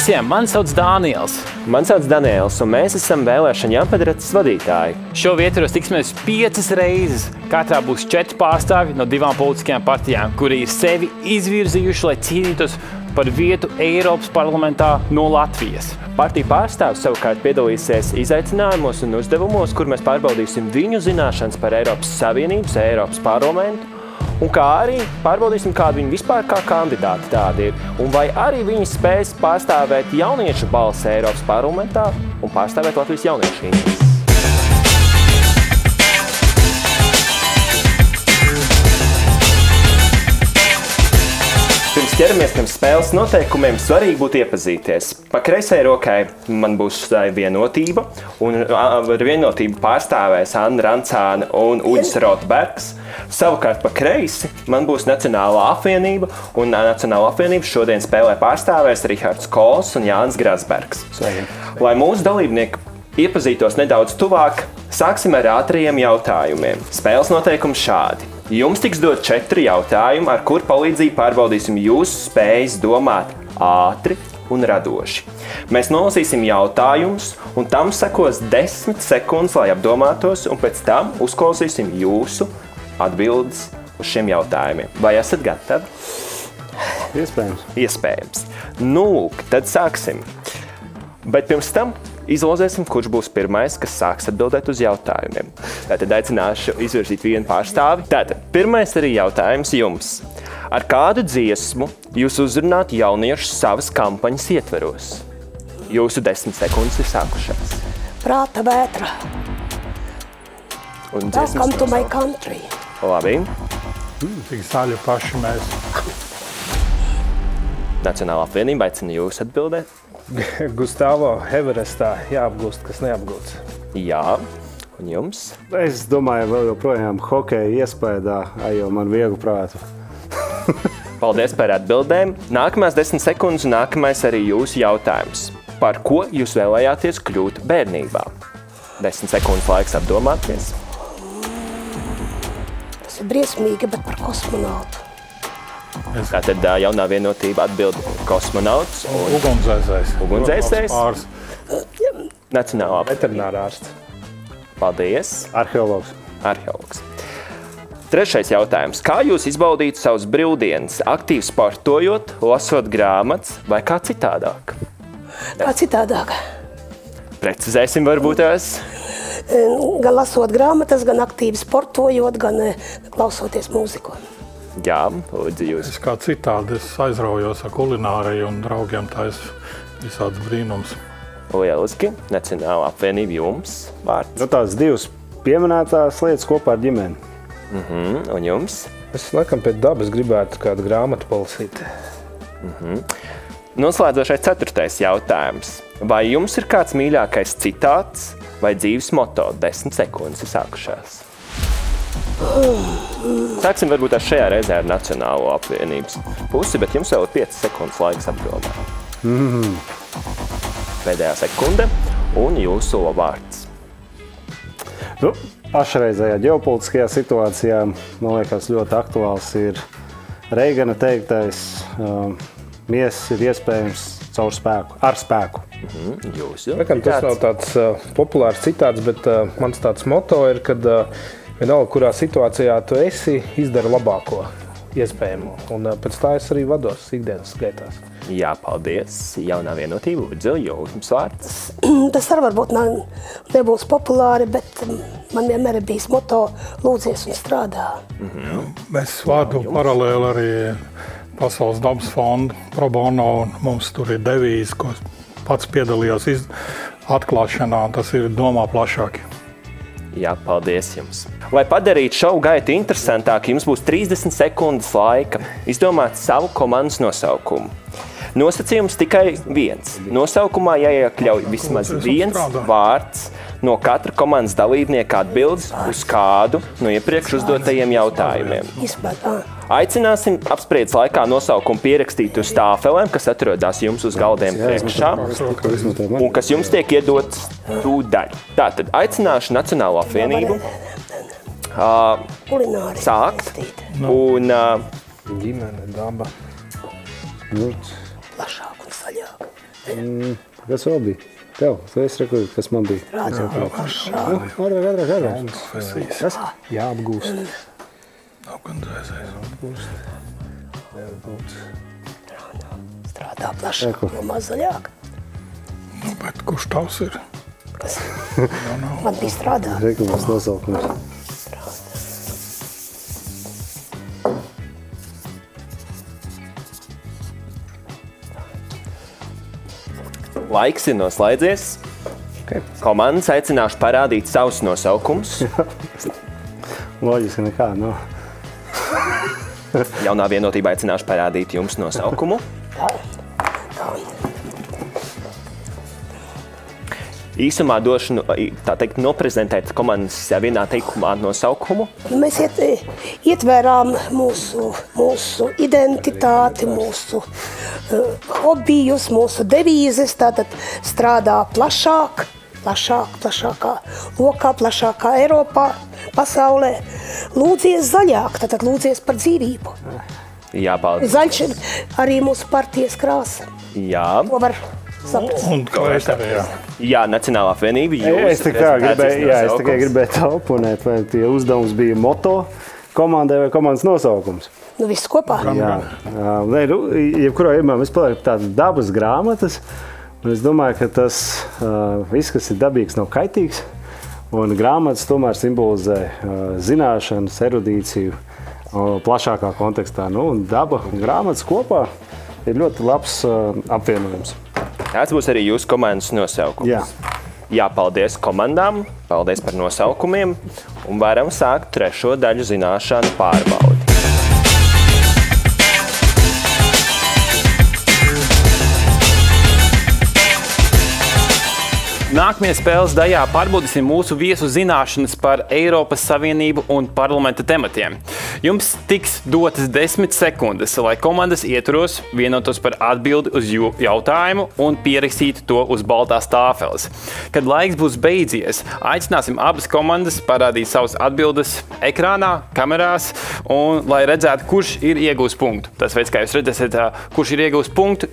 visiem! Mani sauc Dāniels. Mani sauc Daniels, un mēs esam vēlēšana jāpadrats vadītāji. Šo ietvaros tiksimies 5 reizes. Katrā būs 4 pārstāvji no 2 politiskajām partijām, kuri ir sevi izvirzījuši, lai cīnītos par vietu Eiropas parlamentā no Latvijas. Partiju pārstāvs savukārt piedalīsies izaicinājumos un uzdevumos, kur mēs pārbaudīsim viņu zināšanas par Eiropas Savienības, Eiropas parlamentu, un kā arī pārbaudīsim, kādi viņi vispār kā kandidāti tādi ir, un vai arī viņi spēs pārstāvēt jauniešu balsi Eiropas parlamentā un pārstāvēt Latvijas jauniešu intereses. Pirms ķeramies pie spēles noteikumiem, svarīgi būtu iepazīties. Pa kreisai rokai man būs vienotība, un ar vienotību pārstāvēs Anna Rancāne un Uģis Rotbergs. Savukārt pa kreisi man būs Nacionālā apvienība, un Nacionālā apvienība šodien spēlē pārstāvēs Rihards Kols un Jānis Grasbergs. Lai mūsu dalībnieki iepazītos nedaudz tuvāk, sāksim ar ātrajiem jautājumiem. Spēles noteikumi šādi. Jums tiks dot 4 jautājumi, ar kur palīdzību pārbaudīsim jūsu spējas domāt ātri un radoši. Mēs nolasīsim jautājumus, un tam sekos 10 sekundes, lai apdomātos, un pēc tam uzklausīsim jūsu atbildes uz šiem jautājumiem. Vai esat gatavi? Iespējams. Iespējams. Nu, tad sāksim. Bet pirms tam izlozēsim, kurš būs pirmais, kas sāks atbildēt uz jautājumiem. Tātad aicināšu izvirzīt vienu pārstāvi. Tātad pirmais arī jautājums jums. Ar kādu dziesmu jūs uzrunāt jauniešus savas kampaņas ietveros? Jūsu 10 sekundes ir sākušās. Prāta vētra. Un Welcome to my country. Labi. Tik zaļu paši mēs. Nacionālā apvienība aicina jūs atbildēt. Gustavo Everestā jāapgūst, kas neapgūts. Jā. Un jums? Es domāju, vēl joprojām hokeja iespējā, jo man viegli prātu. Paldies par atbildēm. Nākamās 10 sekundes un nākamais arī jūsu jautājums. Par ko jūs vēlējāties kļūt bērnībā? 10 sekundes laiks apdomāties. Tas ir briesmīgi, bet par kosmonautu. Tātad jaunā vienotība atbild kosmonauts un Ugunsdzēsējs. Nacionālā Veterinārārsts. Paldies. Arheologs. Arheologs. Trešais jautājums. Kā jūs izbaudītu savus brīvdienas? Aktīvi sportojot, lasot grāmatas vai kā citādāk? Kā citādāk. Precizēsim varbūt tās. Gan lasot grāmatas, gan aktīvi sportojot, gan klausoties mūziku. Jā, lūdzu jūs. Es kā citādi aizraujos ar kulināriju un draugiem taisu visādas brīnums. Lieliski. Nacionālā apvienība jums vārds. Nu, tās 2 pieminētās lietas kopā ar ģimeni. Un jums? Es laikam pēc dabas gribētu kādu grāmatu palasīt. Noslēdzošais 4. jautājums. Vai jums ir kāds mīļākais citāts vai dzīves moto? 10 sekundes ir sākušās. Sāksim varbūt ar šajā reizē ar Nacionālo apvienības pusi, bet jums vēl ir 5 sekundes laiks apdomāt. Pēdējā sekunde un jūsu vārds. Nu, pašreizējā ģeopolitiskajā situācijā, man liekas, ļoti aktuāls ir Reigana teiktais, miesas ir iespējams caur spēku, ar spēku. Jūsu? Tas nav tāds populārs citāts, bet mans tāds moto ir, kad vienalga, kurā situācijā tu esi, izdara labāko iespējamo. Un pēc tā es arī vados ikdienas gaitās. Jā, paldies. Jaunā vienotība, Lūdzu, jums vārds. Tas arī varbūt nebūs populāri, bet man vienmēr ir bijis moto lūdzies un strādā. Es vādu paralēli arī Pasaules dabas fondu pro bono, un mums tur ir devīze, ko pats piedalījos atklāšanā, tas ir domā plašāk. Jā, paldies jums. Lai padarītu šovu gaitu interesantāku, jums būs 30 sekundes laika izdomāt savu komandas nosaukumu. Nosacījums tikai viens. Nosaukumā jāiekļauj vismaz viens vārds no katra komandas dalībnieka atbildes uz kādu no iepriekš uzdotajiem jautājumiem. Aicināsim apspriedes laikā nosaukumu pierakstīt uz tāfelēm, kas atrodas jums uz galdiem priekšā un kas jums tiek iedots tūdaļ. Tātad aicināšu Nacionālo apvienību sākt un ģimene, daba, plašāk un saļāk. Kas vēl bija? Tev, tu esi rekurīt, kas man bija? Ārāk. Kas? Jāapgūst. Nav gan dzēsējis. Strādā plašāk, no maz zaļāk. Nu, bet kurš tavs ir? Kas? Man bija strādā. Rekurīts nosaukums. Laiks ir noslēdzies. Okay. Komandas aicināšu parādīt savus nosaukumus. Loģiski nekā nav. Jaunā vienotība aicināšu parādīt jums nosaukumu. Īsumā došu, tā teikt, noprezentēt komandas vienā teikumā nosaukumu. Mēs ietvērām mūsu identitāti, mūsu hobijus, mūsu devīzes, tātad strādā plašākā lokā, plašākā Eiropā, pasaulē. Lūdzies zaļāk, tātad lūdzies par dzīvību. Jā, paldies. Zaļš ir arī mūsu partijas krāsa. Jā. To var saprast. Un klēt arī, jā. Jā, Nacionālā apvienība. Es tikai gribēju oponēt, vai tie uzdevums bija moto komandai vai komandas nosaukums. Nu, viss kopā. Jā. Jebkurā gadījumā mēs paliekam tādas dabas grāmatas. Es domāju, ka tas viss, kas ir dabīgs, nav kaitīgs. Un grāmatas tomēr simbolizē zināšanas, erudīciju plašākā kontekstā. Nu, un daba un grāmatas kopā ir ļoti labs apvienojums. Tāds būs arī jūsu komandas nosaukums. Jā. Jā, paldies komandām, paldies par nosaukumiem. Un varam sākt trešo daļu zināšanu pārbaudi. Nākamajā spēles daļā pārbaudīsim mūsu viesu zināšanas par Eiropas Savienību un parlamenta tematiem. Jums tiks dotas 10 sekundes, lai komandas ietvaros vienotos par atbildi uz jautājumu un pierakstītu to uz baltās tāfeles. Kad laiks būs beidzies, aicināsim abas komandas parādīt savas atbildes ekrānā, kamerās, un lai redzētu, kurš ir iegūs punktu. Tas veids, kā jūs redzēsiet, kurš ir iegūs punktu,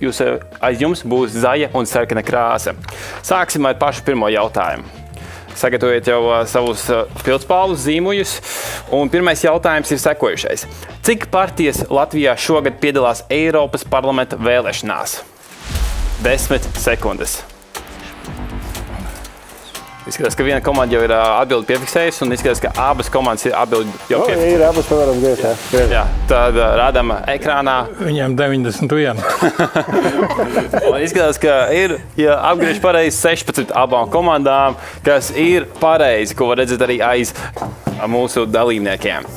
aiz jums būs zaļa un sarkana krāsa. Sāksim ar pašu pirmo jautājumu. Sagatavojiet jau savus pildspalvus, zīmuļus. Un pirmais jautājums ir sekojušais. Cik partijas Latvijā šogad piedalās Eiropas parlamenta vēlēšanās? 10 sekundes. Izskatās, ka viena komanda jau ir atbildi piefiksējusi, un izskatās, ka abas komandas ir atbildi jau piefiksējusi. Ir abas, varam griezt. Jā, tad rādām ekrānā. Viņiem 91. Un izskatās, ka ir apgriež pareizi 16 abām komandām, kas ir pareizi, ko var redzēt arī aiz mūsu dalībniekiem.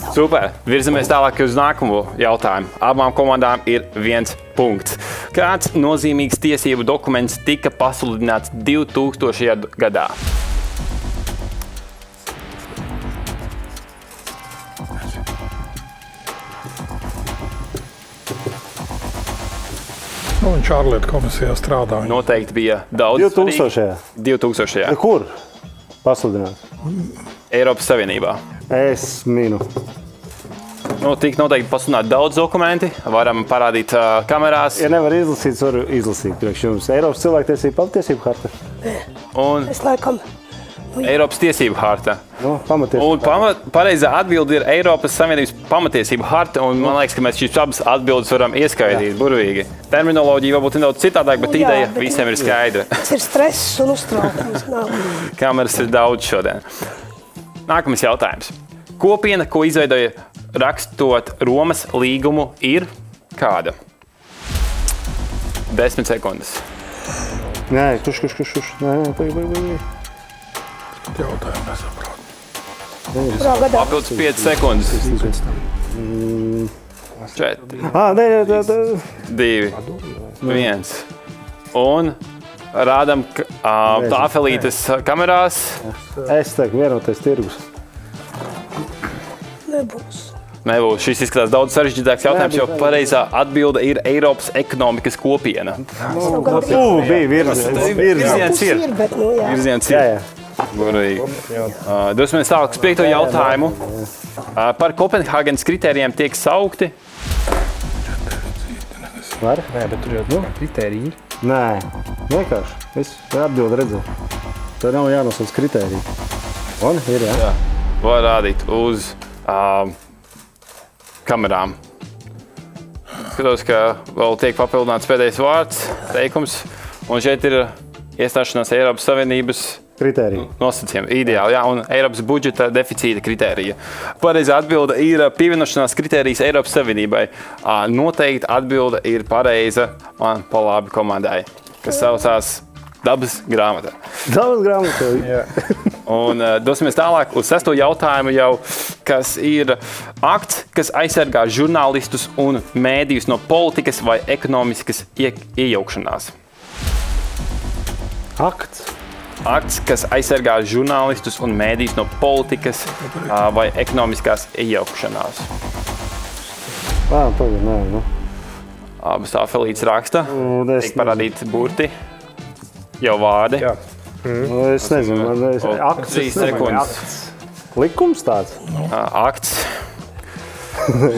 Super! Virzamies tālāk uz nākamo jautājumu. Abām komandām ir 1 punkts. Kāds nozīmīgs tiesību dokuments tika pasludināts 2000. gadā? Nu, viņš ārlietu komisijā strādā. Noteikti bija daudz 2000. 2000. Kur pasludināt? Eiropas Savienībā. Es minu. Nu, tik noteikti pasludināt daudz dokumenti. Varam parādīt kamerās. Ja nevar izlasīt, varu izlasīt priekš jums. Eiropas cilvēktiesība pamatiesību harta. Un Es laikam, Eiropas tiesību harta. Nu, pamatiesību Un pareizā atbilde ir Eiropas Savienības pamatiesību harta, un man liekas, ka mēs šīs abas atbildes varam ieskaidīt burvīgi. Terminoloģija varbūt ir nedaudz citādāk, bet ideja visiem ir skaidra. tas ir stress un uztraukums. Nav. Kameras ir daudz šodien. Nākamais jautājums. Kopiena, ko izveidoja rakstot Romas līgumu, ir kāda? 10 sekundes. Nē, kurš. Nē, Jautājumu nesaprot. Kurā gadā? Papildus 5 sekundes. 4, nē. 2, 1. Un rādam tāfelītes kamerās. Es teiktu, vienotais tirgus. Nebūs. Nebūs. Šis izskatās daudz sarežģītāks jautājums, jo pareizā atbilde ir Eiropas ekonomikas kopiena. Bija Virziens ir. Ir, bet, nu, jā. Virziens Jā, ir. jā. Burvīgi. Dosimies tālāk uz 5. jautājumu. Par Kopenhāgenes kritērijiem tiek saukti. Var? Nē, bet tur jau kritēriji ir. Nē, vienkārši. Viss atbild redzēt. Tev nav jānosauc kritēriju. Un ir, jā. Var rādīt uz kamerām. Skatos, ka vēl tiek papildināts pēdējais vārds, teikums. Un šeit ir iestāšanās Eiropas Savienības Kritērija. nosacījumi. Ideāli, jā, un Eiropas budžeta deficīta kritērija. Pareizā atbilde ir pievienošanās kritērijas Eiropas Savienībai. Noteikti atbilde ir pareiza man pa labi komandai, kas saucās Dabas grāmata. Dabas grāmata. Jā. Un dosimies tālāk uz 6. jautājumu jau, kas ir akts, kas aizsargā žurnālistus un mēdījus no politikas vai ekonomiskas iejaukšanās. Akts. Akts, kas aizsargā žurnālistus un mēdījus no politikas vai ekonomiskās iejaukšanās. Pagaid, nē, nu. Abas tā Felīts raksta. Es Tiek parādīti burti. Jau vārdi. Jā. Es nezinu, man akts. 3 sekundes. Likums tāds? Akts.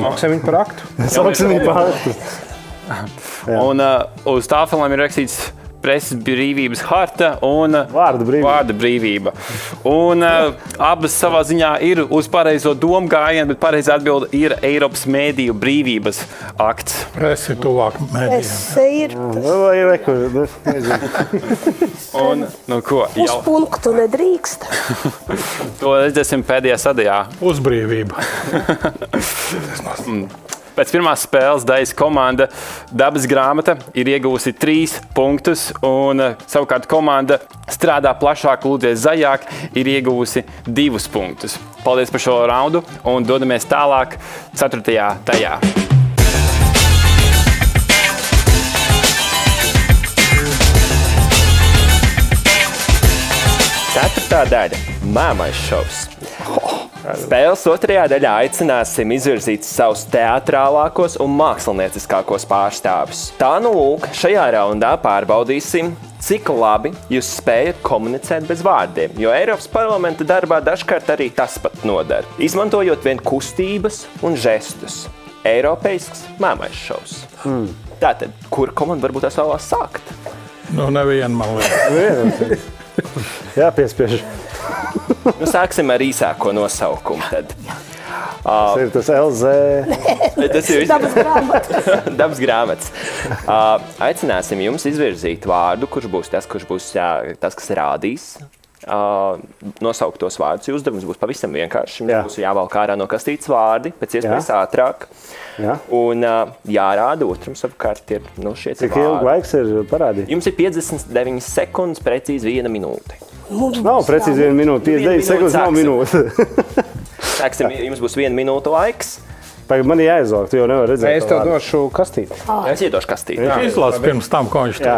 Maksājam viņu par aktu. Sauksim viņu par aktu. Un uz tāfelēm ir rakstīts preses brīvības harta un Vārda brīvība. Vārda brīvība. Un abas savā ziņā ir uz pareizo domu gājienu, bet pareizā atbilde ir Eiropas mēdīju brīvības akts. Presi tuvāk mēdījiem. Es ir Vai rekur, nezinu. Un, nu ko, uz punktu nedrīkst. to redzēsim pēdējā sadaļā. Uzbrīvība. Pēc pirmās spēles daļas komanda Dabas grāmata ir ieguvusi 3 punktus, un savukārt komanda Strādā plašāk, lūdzies zaļāk ir ieguvusi 2 punktus. Paldies par šo raundu, un dodamies tālāk 4. tajā. Ceturtā daļa – Māmais šovs. Spēles 2. daļā aicināsim izvirzīt savus teatrālākos un mākslinieckākos pārstāvjus. Tā nu lūk, šajā raundā pārbaudīsim, cik labi jūs spējat komunicēt bez vārdiem, jo Eiropas parlamenta darbā dažkārt arī tas pat nodara. Izmantojot vien kustības un žestus. Eiropeisks Māmais šovs. Tātad, kur komanda varbūt tās vēlās sākt? Nu, nevienu man liekas. Jā, piespiež. Nu, sāksim ar īsāko nosaukumu tad. Tas ir tas LZ. Tas ir Dabas grāmata. Dabas grāmatas. Aicināsim jums izvirzīt vārdu, kurš būs tas, kas rādīs nosauktos vārdus. Uzdevums būs pavisam vienkārši. Jums būs jāvalk ārā no kastītes vārdi, pēc iespējas ātrāk. Jā. Un jārāda otram savukārt ir šie Cik ilgi laiks ir parādīt? Jums ir 59 sekundes, precīzi 1 minūte. Nav precīzi 1 minūte, 59 sekundes nav minūte. Sāksim, jums būs 1 minūte laiks. Tagad man jāizvelk, tu jau nevar redzēt. Es tev došu kastīti. Es iedošu kastīti. Izlasi pirms tam, ko viņš Jā,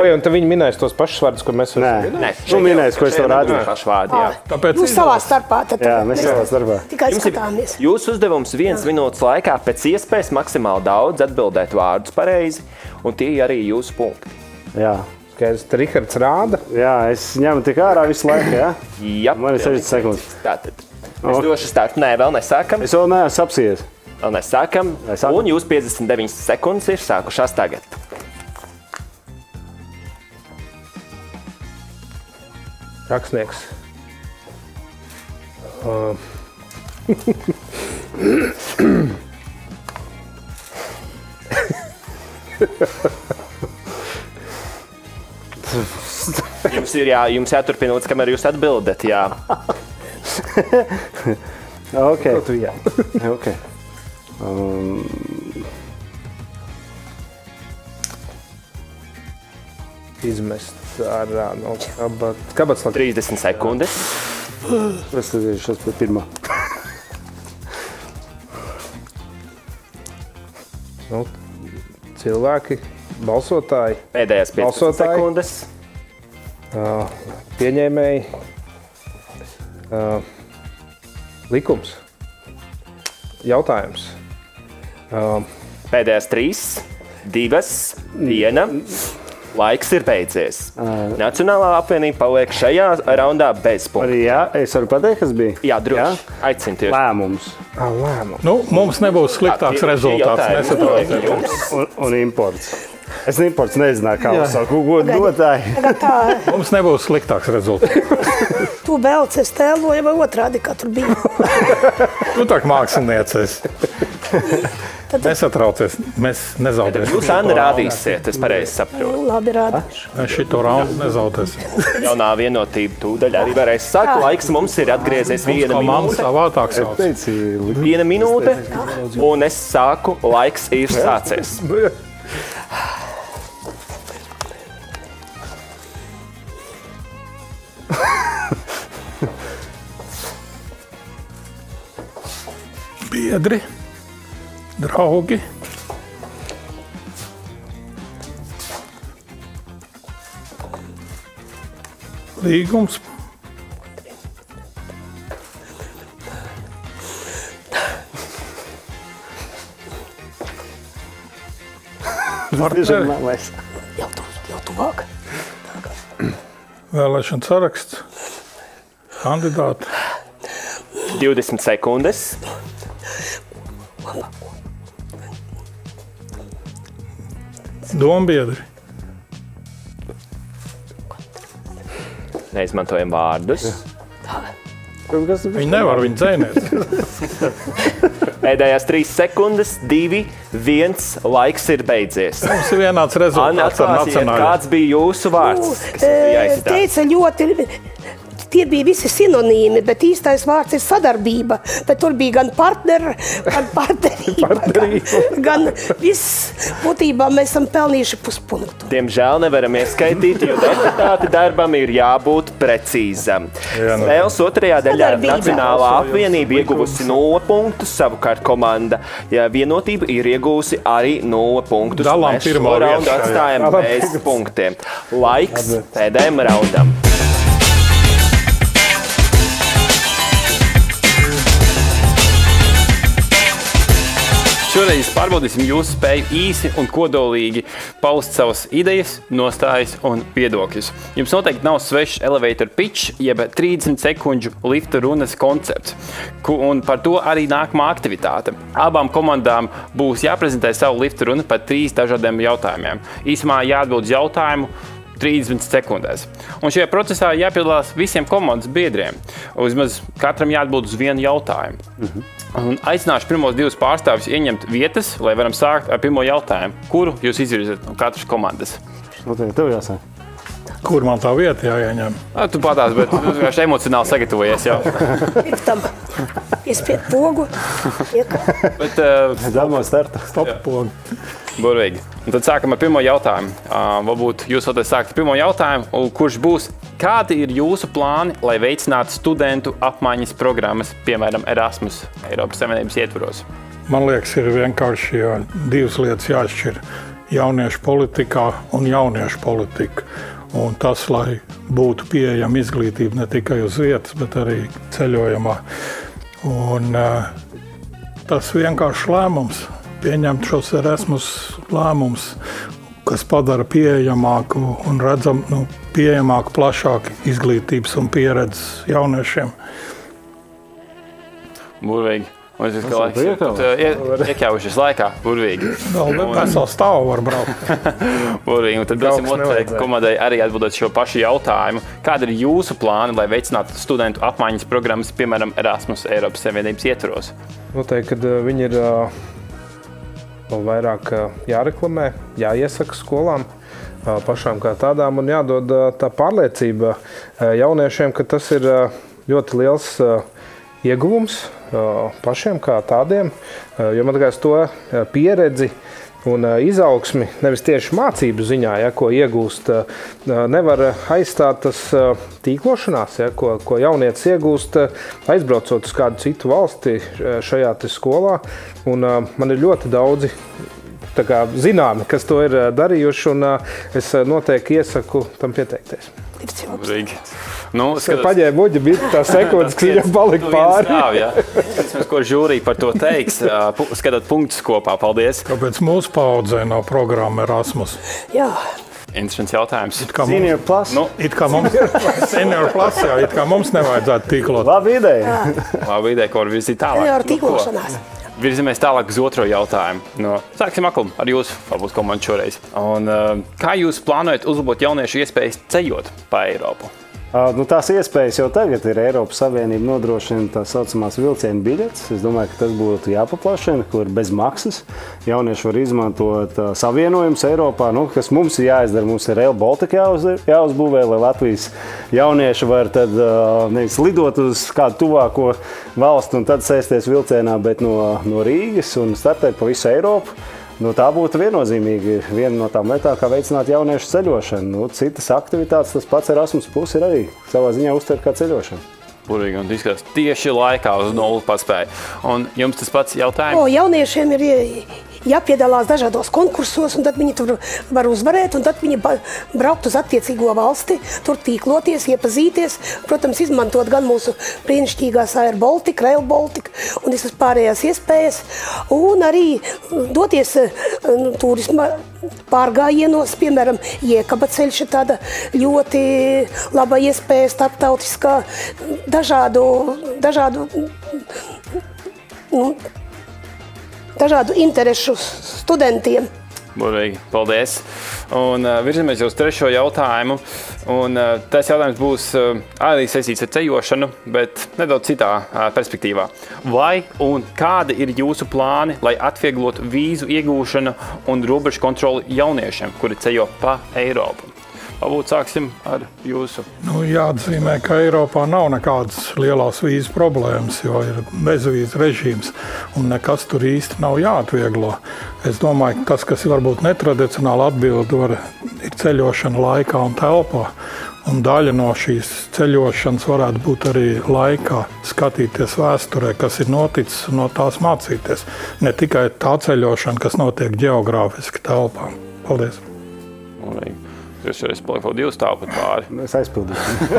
Vai un tad viņi minēs tos pašus vārdus, ko mēs varam? Nē, Nu, minēs, ko es tev rādīju. Pašu vārdu, jā. Tāpēc Jūs savā starpā tad Jā, mēs savā starpā. tikai Jums ir skatāmies. jūsu uzdevums 1 minūtes laikā pēc iespējas maksimāli daudz atbildēt vārdus pareizi, un tie arī jūsu punkti. Jā. Skaidrs, tad Rihards rāda. Jā, es ņemu tik ārā visu laiku, jā? Jā, Man ir 60 sekundes. Tātad, es došu startu. Nē, vēl nesākam. Es vēl neesmu apsies. Vēl nesākam. Nesākam. Un jūs 59 sekundes ir sākušās tagad. Rakstnieks. Jums jāturpina līdz kamēr jūs atbildat, jā. Ok. Jā. Ok. Izmest ārā no kabatas. 30 sekundes. Es skatīšos pie pirmā. Nu, cilvēki, balsotāji, Pēdējās 15 Balsotāji. sekundes. pieņēmēji, likums, jautājums. Pēdējās 3, 2, 1. Laiks ir beidzies. Nacionālā apvienība paliek šajā raundā bez punktu. Arī jā, es varu pateikt, kas bija? Jā, droši. Aicinu tieši. Lēmums Lēmums. Nu, mums nebūs sliktāks rezultāts. jautājumi. Nesatraucieties. un imports. Es imports nezināju, kā uzsākt godotāji. Tagad tā, Mums nebūs sliktāks rezultāts. tu velc, es tēloju vai otrādi, kā tur bija. Tu tā kā mākslinieces. Nesatraucies, mēs nezaudēsim. Jūs, Anna, rādīsiet, es pareizi saprotu. Nu, labi rādīšu. Mēs šito raundu nezaudēsim. Jaunā vienotība tūdaļ arī varēs sākt. Laiks mums ir atgriezies 1 Komanda minūte. savādāk sauc. 1 minūte, un es sāku, laiks ir sācies. Biedri, draugi. Līgums. Partneri. Jau tuvāk. Vēlēšana saraksts. Kandidāti. 20 sekundes. Dombiedri. Neizmantojam vārdus. Viņi nevar viņu dzēnēt. Pēdējās 3 sekundes, 2, 1, laiks ir beidzies. Mums ir vienāds Anna, rezultāts ar atklāsiet, nacionālo. kāds bija jūsu vārds? Kas bija jāizstāsta? Teica ļoti, tie bija visi sinonīmi, bet īstais vārds ir sadarbība. Bet tur bija gan partnerība, gan viss. Būtībā mēs esam pelnījuši puspunktu. Diemžēl nevaram ieskaitīt, jo deputāti darbam ir jābūt precīzam. Spēles otrajā daļā Sadarbība. Nacionālā apvienība ieguvusi 0 punktus, savukārt komanda vienotība ir ieguvusi arī 0 punktus. Dalām Mēs šo pirmo raundu vietu šajā. atstājam bez punktiem. Laiks pēdējiem raundam. Šoreiz pārbaudīsim jūsu spēju īsi un kodolīgi paust savas idejas, nostājas un viedokļus. Jums noteikti nav svešs elevator pitch, jeb 30 sekundžu lifta runas koncepts. Un par to arī nākamā aktivitāte. Abām komandām būs jāprezentē savu lifta runu par 3 dažādiem jautājumiem. Īsumā jāatbild uz jautājumu 30 sekundēs. Un šajā procesā jāpiedalās visiem komandas biedriem. Vismaz katram jāatbild uz vienu jautājumu. Un aicināšu pirmos 2 pārstāvjus ieņemt vietas, lai varam sākt ar pirmo jautājumu. Kuru jūs izvirzat no katras komandas? Noteikti tev jāsaka. Kur man tā vieta jāieņem? Tu patās, bet tu vienkārši emocionāli sagatavojies jau. Tam iespiet pogu. Bet, Dāmo starta. Stop. burvīgi. Un tad sākam ar pirmo jautājumu. Varbūt jūs varat sākt ar pirmo jautājumu, kurš būs, kādi ir jūsu plāni, lai veicinātu studentu apmaiņas programmas, piemēram, Erasmus, Eiropas Savienības ietvaros? Man liekas, ir vienkārši 2 lietas jāšķir - jauniešu politikā un jauniešu politika. Un tas, lai būtu pieejama izglītība ne tikai uz vietas, bet arī ceļojumā. Un tas vienkārši lēmums, pieņemt šos Erasmus lēmumus, kas padara pieejamāku un pieejamāku plašāku izglītības un pieredzes jauniešiem. Burvīgi. Un es domāju, ka iekļaujušies laikā. Burvīgi. Vēl veselu stāvu var braukt. Burvīgi. Un tad dosim Brauks otrai nevajadzēja. komandai arī atbildēt šo pašu jautājumu. Kāda ir jūsu plāni, lai veicinātu studentu apmaiņas programmas, piemēram, Erasmus Eiropas Savienības ietvaros? Noteikti, kad viņi ir vēl vairāk jāreklamē, jāiesaka skolām pašām kā tādām un jādod tā pārliecība jauniešiem, ka tas ir ļoti liels ieguvums pašiem kā tādiem, jo man liekas to pieredzi un izaugsmi, nevis tieši mācību ziņā, ko iegūst, nevar aizstāt tas tīklošanās, ko jaunietis iegūst, aizbraucot uz kādu citu valsti šajā skolā. Un man ir ļoti daudzi zināmi, kas to ir darījuši, un es noteikti iesaku tam pieteikties. Burvīgi. Nu, Paģēja buģi, bija tā sekundes, kas viņam palika pāri. Skatāmies, ko žūrija par to teiks. Skatāt punktus kopā. Paldies. Kāpēc mūsu paudzē nav programma Erasmus? Jā, Interesants jautājums. Senior plus. Nu, It kā mums senior plus, jā, it kā mums nevajadzētu tīklot. Labi ideja. labi ideja, ko var virzīt tālāk. jau ar Nu, ko? tīklošanās. virzamies tālāk uz otro jautājumu. Sāksim ar jūsu, varbūt, komandu šoreiz. Un, kā jūs plānojat uzlabot jauniešu iespējas ceļot pa Eiropu? Tās iespējas jau tagad ir. Eiropas Savienība nodrošina tā saucamās vilcienu biļetes. Es domāju, ka tas būtu jāpaplašina, kur bez maksas jaunieši var izmantot savienojumus Eiropā. Kas mums ir jāizdara? Mums ir Rail Baltica jāuzbūvē, lai Latvijas jaunieši var tad nevis lidot uz kādu tuvāko valstu un tad sēsties vilcienā, bet no Rīgas un startēt pa visu Eiropu. Tā būtu viennozīmīgi viena no tām lietām, kā veicināt jauniešu ceļošanu. Citas aktivitātes, tas pats Erasmus+ ir arī savā ziņā uztvert kā ceļošanu. Burvīgi un izskatās tieši laikā uz nulli paspēja. Un jums tas pats jautājums? Jauniešiem ir jāpiedalās dažādos konkursos, un tad viņi tur var uzvarēt, un tad viņi braukt uz attiecīgo valsti, tur tīkloties, iepazīties, protams, izmantot gan mūsu brīnišķīgās Air Baltica, Rail Baltica un visas pārējās iespējas, un arī doties turisma pārgājienos, piemēram, Jēkaba ceļš ir tāda ļoti laba iespēja starptautiskā dažādu interešu studentiem. Burvīgi, paldies. Un virzamies uz trešo jautājumu. Un tas jautājums būs arī saistīts ar ceļošanu, bet nedaudz citā perspektīvā. Vai un kādi ir jūsu plāni, lai atvieglotu vīzu iegūšanu un robežu kontroli jauniešiem, kuri ceļo pa Eiropu? Varbūt sāksim ar jūsu. Jāatzīmē, ka Eiropā nav nekādas lielās vīzu problēmas, jo ir bezvīzu režīms un nekas tur īsti nav jāatvieglo. Es domāju, ka tas, kas varbūt netradicionāli atbildi, ir ceļošana laikā un telpā. Un daļa no šīs ceļošanas varētu būt arī laikā skatīties vēsturē, kas ir noticis un no tās mācīties. Ne tikai tā ceļošana, kas notiek ģeogrāfiski telpā. Paldies! Jūs šoreiz palikot 2 stāvu pat pāri. Es aizpildīšu.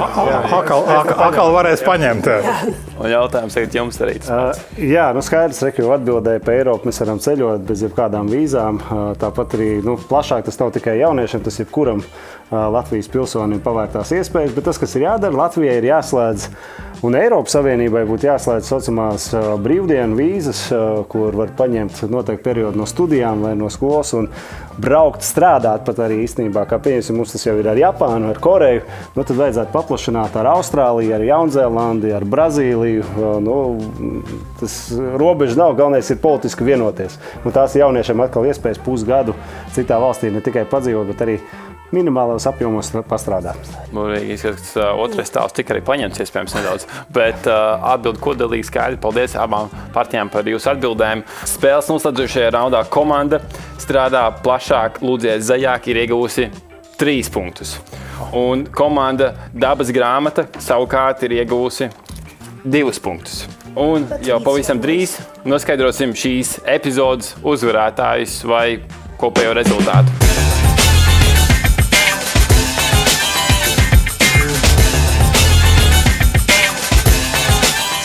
Akal varēs paņemt. Un jautājums tagad jums arī. Skaidrs, ka jau atbildēja pa Eiropu mēs varam ceļot bez jebkādām vīzām. Tāpat arī plašāk tas nav tikai jauniešiem, tas jebkuram Latvijas pilsonim pavērtās iespējas, bet tas, kas ir jādara, Latvijai ir jāslēdz un Eiropas Savienībai būtu jāslēdz saucamās brīvdienu vīzas, kur var paņemt noteikti periodu no studijām vai no skolas un braukt, strādāt pat arī īstenībā, kā pieņemsim, mums tas jau ir ar Japānu, ar Koreju, tad vajadzētu paplašināt ar Austrāliju, ar Jaunzēlandi, ar Brazīliju. Tas robeža nav, galvenais ir politiski vienoties. Tās jauniešiem atkal iespējas pusgadu citā valstī ne tikai padzīvot, bet arī minimālos apjomos pastrādāt. Burvīgi izskatās, ka otrais stāvs tika arī paņemts iespējams nedaudz, bet atbildi kodolīgi skaidri. Paldies abām partijām par jūsu atbildēm. Spēles noslēdzošajā raundā komanda strādā plašāk, lūdzies zaļāk, ir iegūsi 3 punktus. Un komanda Dabas grāmata savukārt ir iegūsi 2 punktus. Un jau pavisam drīz noskaidrosim šīs epizodes uzvarētājus vai kopējo rezultātu.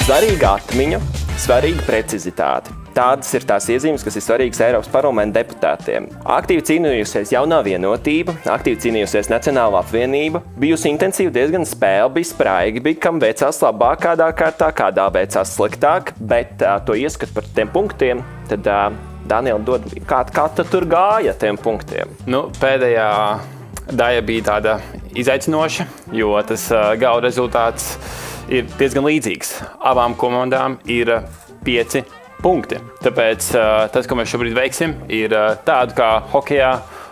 Svarīga atmiņa, svarīga precizitāte. Tādas ir tās iezīmes, kas ir svarīgas Eiropas parlamenta deputātiem. Aktīvi cīnījusies jaunā vienotība, aktīvi cīnījusies Nacionālā apvienība, bijusi intensīva diezgan spēle, bija spraigi, bija kam veicās labāk kādā kārtā, kādā veicās sliktāk, bet to ieskatu par tiem punktiem, tad Daniela dod, kā tur gāja tiem punktiem? Pēdējā daļa bija tāda izaicinoša, jo tas gala rezultāts ir diezgan līdzīgs. Abām komandām ir 5 punkti. Tāpēc tas, ko mēs šobrīd veiksim, ir tādu kā hokejā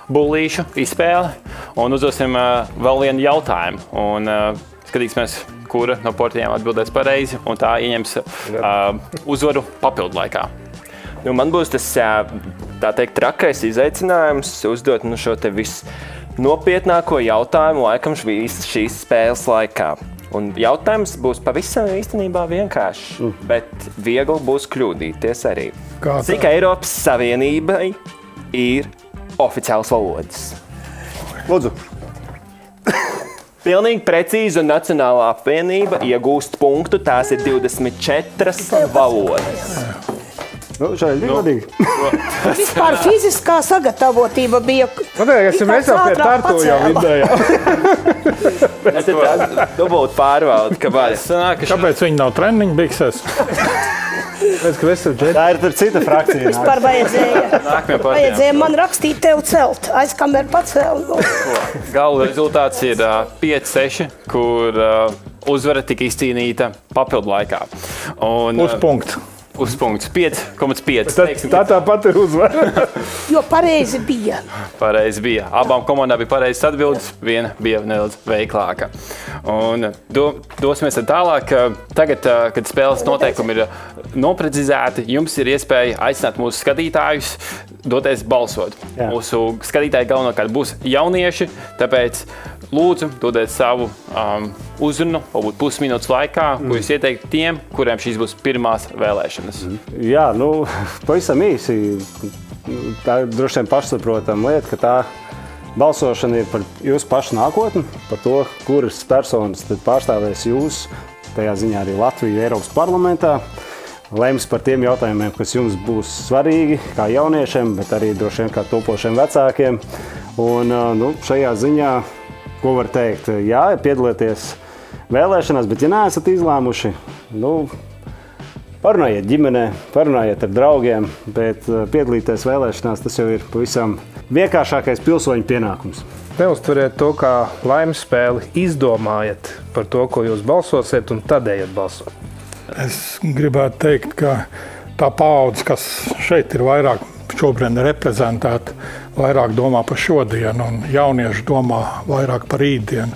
bullīšu izspēle un uzdosim vēl vienu jautājumu. Un skatīsimies, kura no portijām atbildēs pareizi un tā ieņems uzvaru papildu laikā. Man būs tas, tā teikt, trakais izaicinājums uzdot šo te visnopietnāko jautājumu laikam šīs spēles laikā. Un jautājums būs pavisam īstenībā vienkāršs, bet viegli būs kļūdīties arī. Cik Eiropas Savienībai ir oficiāls valodas? Lūdzu. Pilnīgi precīzi, un Nacionālā apvienība iegūst punktu, tās ir 24 valodas. Šeit bija godīgi. Vispār fiziskā sagatavotība bija. Mēs jau pie Tartu jau vidējā. Tas ir tāds dubult pārvalde, ka var. Kāpēc viņi nav treniņu biksēs? Tā ir cita frakcija. Vispār vajadzēja man rakstīt tev celt. Aizkamer pacēlu. Gala rezultāts ir 5-6, kur uzvara tika izcīnīta papildu laikā. Puspunkts. Uz punkts 5,5. Tā pati ir uzvara. Jo pareizi bija. Pareizi bija. Abām komandām bija pareizas atbildes, viena bija nedaudz veiklāka. Un dosimies tālāk. Tagad, kad spēles noteikumi ir noprecizēti, jums ir iespēja aicināt mūsu skatītājus doties balsot. Jā. Mūsu skatītāji galvenokārt būs jaunieši, tāpēc lūdzu dodiet savu uzrunu, varbūt pusminūtes laikā, ko jūs ieteiktu tiem, kuriem šīs būs pirmās vēlēšanas. Jā, pavisam īsi. Tā ir droši vien pašsaprotama lieta, ka tā balsošana ir par jūsu pašu nākotni, par to, kuras personas tad pārstāvēs jūs, tajā ziņā arī Latviju Eiropas parlamentā, lems par tiem jautājumiem, kas jums būs svarīgi, kā jauniešiem, bet arī droši vien kā topošiem vecākiem. Un šajā ziņā, ko var teikt, jā, piedalieties vēlēšanās, bet ja neesat izlēmuši, parunājiet ģimenē, parunājiet ar draugiem, bet piedalīties vēlēšanās, tas jau ir pavisam vienkāršākais pilsoņu pienākums. Neuztveriet to kā laimes spēli, izdomājiet par to, ko jūs balsosiet, un tad ejiet balsot. Es gribētu teikt, ka tā paudze, kas šeit ir vairāk šobrīd reprezentēta, vairāk domā par šodienu, un jaunieši domā vairāk par rītdienu.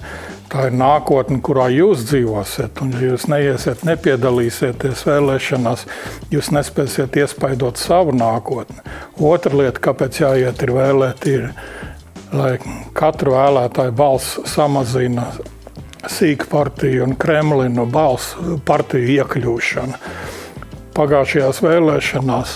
Tā ir nākotne, kurā jūs dzīvosiet, un ja jūs neiesiet, nepiedalīsieties vēlēšanās, jūs nespēsiet iespaidot savu nākotni. Otra lieta, kāpēc jāiet ir vēlēt, ir, lai katru vēlētāju balss samazina sīkpartiju un Kremlinu balsu partiju iekļūšanu. Pagājušajās vēlēšanās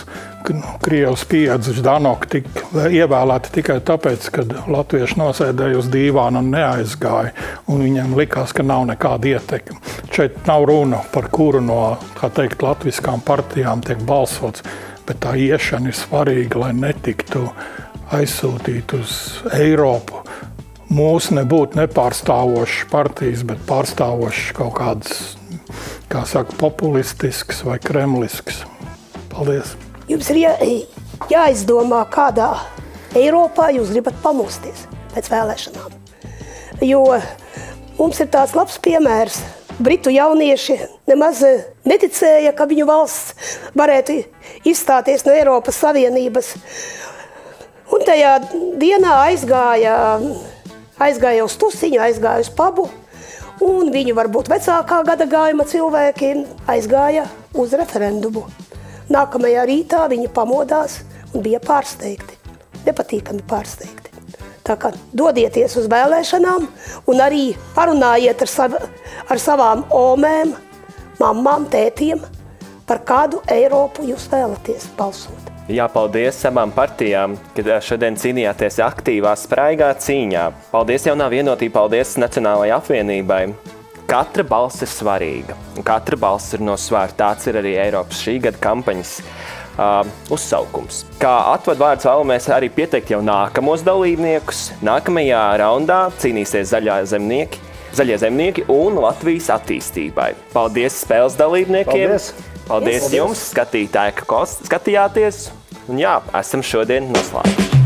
Krievijas pieedzi Ždanoka tika ievēlēta tikai tāpēc, ka latvieši nosēdēja uz dīvāna un neaizgāja, un viņiem likās, ka nav nekāda ietekme. Šeit nav runa par kuru no, kā teikt, latviskām partijām tiek balsots, bet tā iešana ir svarīga, lai netiktu aizsūtīt uz Eiropu. Mūsu nebūtu nepārstāvošas partijas, bet pārstāvošas kaut kādas, kā saka, populistiskas vai kremliskas. Paldies! Jums ir jāizdomā, kādā Eiropā jūs gribat pamosties pēc vēlēšanām. Jo mums ir tāds labs piemērs. Britu jaunieši nemaz neticēja, ka viņu valsts varētu izstāties no Eiropas Savienības. Un tajā dienā aizgāja uz tusiņu, aizgāja uz pubu, un viņu varbūt vecākā gada gājuma cilvēki aizgāja uz referendumu. Nākamajā rītā viņi pamodās un bija pārsteigti, nepatīkami pārsteigti. Tā kā dodieties uz vēlēšanām un arī parunājiet ar savām omēm, mammām, tētiem, par kādu Eiropu jūs vēlaties balsot. Jā, paldies abām partijām, kad šodien cīnījāties aktīvā, spraigā cīņā. Paldies Jaunā vienotība, paldies Nacionālajai apvienībai. Katra balss ir svarīga, un katra balss ir no svāra. Tāds ir arī Eiropas šī gada kampaņas uzsaukums. Kā atvadvārds vēlamies arī pieteikt jau nākamos dalībniekus. Nākamajā raundā cīnīsies zaļie zemnieki un Latvijas attīstībai. Paldies spēles dalībniekiem! Paldies jums, skatītāji, ka skatījāties! Un jā, esam šodien noslēguši.